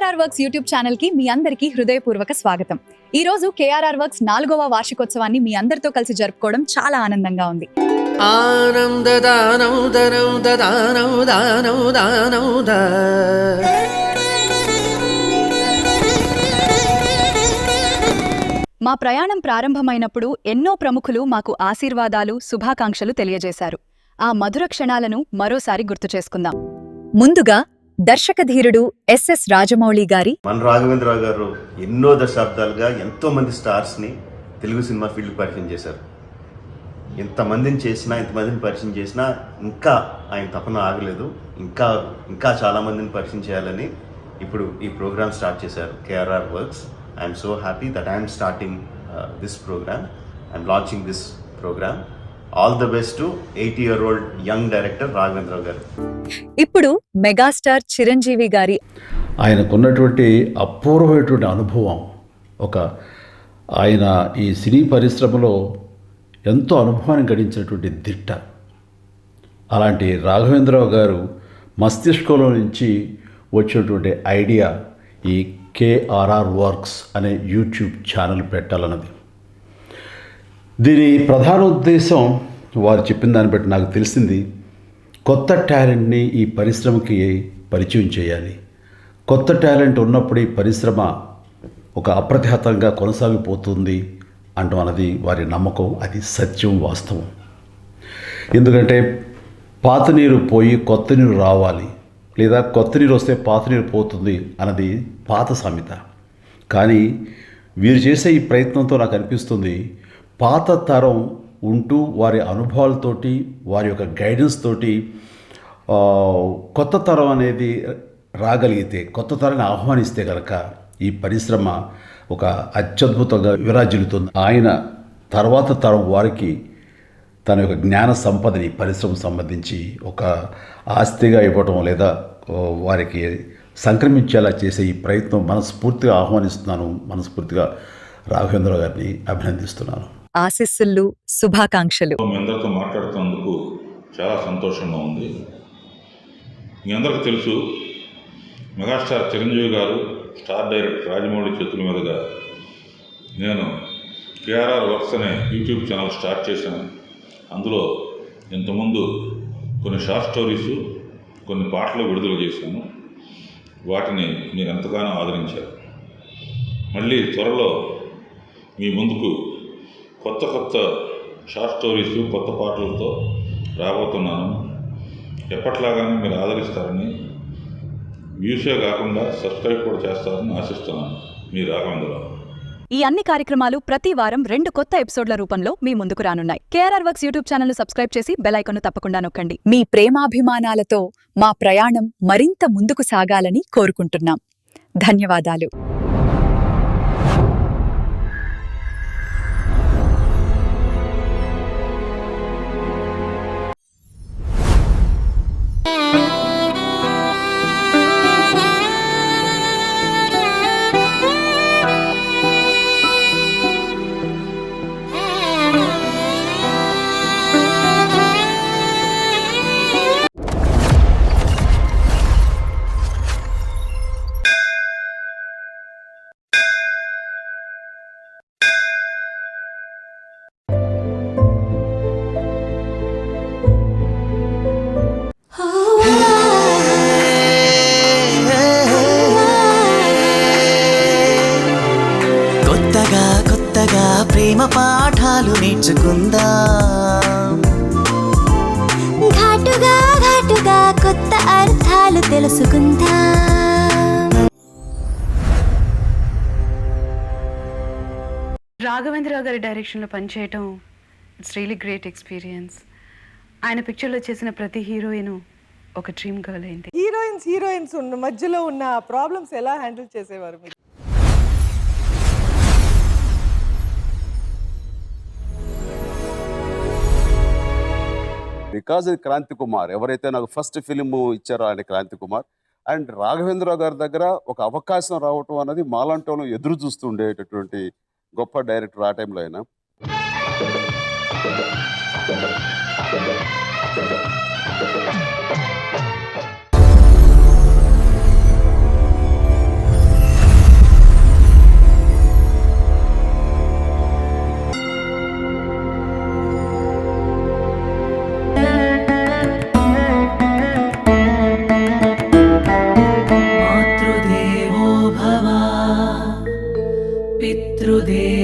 KRR works YouTube channel కి మీ అందరికీ హృదయపూర్వక స్వాగతం. ఈ రోజు కేఆర్ఆర్ వర్క్స్ 4వ వార్షికోత్సవాన్ని మీ అందరితో కలిసి జరుపుకోవడం చాలా ఆనందంగా ఉంది. మా ప్రయాణం ప్రారంభమైనప్పుడు ఎన్నో ప్రముఖులు మాకు ఆశీర్వాదాలు, శుభాకాంక్షలు తెలియజేశారు. ఆ మధుర క్షణాలను మరోసారి గుర్తు చేసుకుందాం. ముందుగా దర్శకధీరుడు ఎస్ఎస్ రాజమౌళి గారి మన రాఘవేంద్రరావు గారు ఎన్నో దశాబ్దాలుగా ఎంతో మంది స్టార్స్ ని తెలుగు సినిమా ఫీల్డ్ పరిచయం చేశారు. ఎంతమందిని పరిచయం చేసినా ఇంకా ఆయన తపన ఆగలేదు. ఇంకా చాలా మందిని పరిచయం చేయాలని ఇప్పుడు ఈ ప్రోగ్రామ్ స్టార్ట్ చేశారు KRR works. I'm so happy that I'm starting this programme. I'm launching this programme. All the best to 80-year-old young director Raghavendra Rao గారు. ఇప్పుడు మెగాస్టార్ చిరంజీవి గారి ఆయనకున్నటువంటి అపూర్వమైనటువంటి అనుభవం, ఆయన ఈ సినీ పరిశ్రమలో ఎంతో అనుభవాన్ని గడించినటువంటి దిట్ట. అలాంటి రాఘవేంద్రరావు గారు మస్తిష్కంలో నుంచి వచ్చినటువంటి ఐడియా ఈ కేఆర్ఆర్ వర్క్స్ అనే యూట్యూబ్ ఛానల్ పెట్టాలన్నది. దీని ప్రధాన ఉద్దేశం వారు చెప్పిన దాన్ని బట్టి నాకు తెలిసింది, కొత్త టాలెంట్ని ఈ పరిశ్రమకి పరిచయం చేయాలి. కొత్త టాలెంట్ ఉన్నప్పుడు ఈ పరిశ్రమ ఒక అప్రతిహతంగా కొనసాగిపోతుంది అంటూ అన్నది వారి నమ్మకం. అది సత్యం, వాస్తవం. ఎందుకంటే పాత నీరు పోయి కొత్త నీరు రావాలి, లేదా కొత్త నీరు వస్తే పాత నీరు పోతుంది అన్నది పాత సామెత. కానీ వీరు చేసే ఈ ప్రయత్నంతో నాకు అనిపిస్తుంది, పాత తరం ఉంటూ వారి అనుభవాలతోటి, వారి యొక్క గైడెన్స్ తోటి కొత్త తరం అనేది రాగలిగితే, కొత్త తరాన్ని ఆహ్వానిస్తే కనుక ఈ పరిశ్రమ ఒక అత్యద్భుతంగా విరాజిల్లుతుంది. ఆయన తర్వాత తరం వారికి తన యొక్క జ్ఞాన సంపదని పరిశ్రమకు సంబంధించి ఒక ఆస్తిగా ఇవ్వటం, లేదా వారికి సంక్రమించేలా చేసే ఈ ప్రయత్నం మనస్ఫూర్తిగా ఆహ్వానిస్తున్నాను. మనస్ఫూర్తిగా రాఘవేంద్రరావు గారిని అభినందిస్తున్నాను. ఆశీస్సులు, శుభాకాంక్షలు. మీ అందరితో మాట్లాడుతున్నందుకు చాలా సంతోషంగా ఉంది. మీ అందరికీ తెలుసు, మెగాస్టార్ చిరంజీవి గారు, స్టార్ డైరెక్టర్ రాజమౌళి చేతుల మీదుగా నేను కేఆర్ఆర్ వర్క్స్ అనే యూట్యూబ్ ఛానల్ స్టార్ట్ చేశాను. అందులో ఇంతకుముందు కొన్ని షార్ట్ స్టోరీసు, కొన్ని పాటలు విడుదల చేశాను. వాటిని మీరు ఎంతగానో ఆదరించారు. మళ్ళీ త్వరలో మీ ముందుకు కొత్త షార్ట్ స్టోరీసు, కొత్త పాటలతో రాబోతున్నాను. ఎప్పట్లాగానే మీరు ఆదరిస్తారని, వ్యూసే కాకుండా సబ్స్క్రైబ్ కూడా చేస్తారని ఆశిస్తున్నాను. మీ రాఘవేంద్రరావు. ఈ అన్ని కార్యక్రమాలు ప్రతి వారం 2 కొత్త ఎపిసోడ్ల రూపంలో మీ ముందుకు రానున్నాయి. కేఆర్ఆర్ వర్క్స్ యూట్యూబ్ ఛానల్ ను సబ్స్క్రైబ్ చేసి బెల్ ఐకాన్ ను తప్పకుండా నొక్కండి. మీ ప్రేమాభిమానాలతో మా ప్రయాణం మరింత ముందుకు సాగాలని కోరుకుంటున్నాం. ధన్యవాదాలు. ప్రేమ పాఠాలు నేర్చుకుందాం, ఘాటుగా ఘాటుగా కొత్త అర్థాలు తెలుసుకుందాం. రాఘవేంద్రరావు గారి డైరెక్షన్లో పనిచేయటం ఇట్స్ రియలీ గ్రేట్ ఎక్స్పీరియన్స్. ఆయన పిక్చర్లో చేసిన ప్రతి హీరోయిన్ ఒక డ్రీమ్ గర్ల్ అయింది. హీరోయిన్స్ ఉన్న మధ్యలో ఉన్న ప్రాబ్లమ్స్ ఎలా హ్యాండిల్ చేసేవారు మీరు? బికాజ్ ఇది క్రాంతి కుమార్, ఎవరైతే నాకు ఫస్ట్ ఫిలిం ఇచ్చారో ఆయన క్రాంతి కుమార్. అండ్ రాఘవేంద్రరావు గారి దగ్గర ఒక అవకాశం రావటం అన్నది మాలాంటి ఎదురు చూస్తూ ఉండేటటువంటి గొప్ప డైరెక్టర్ ఆ టైంలో ఆయన. గురుదేవ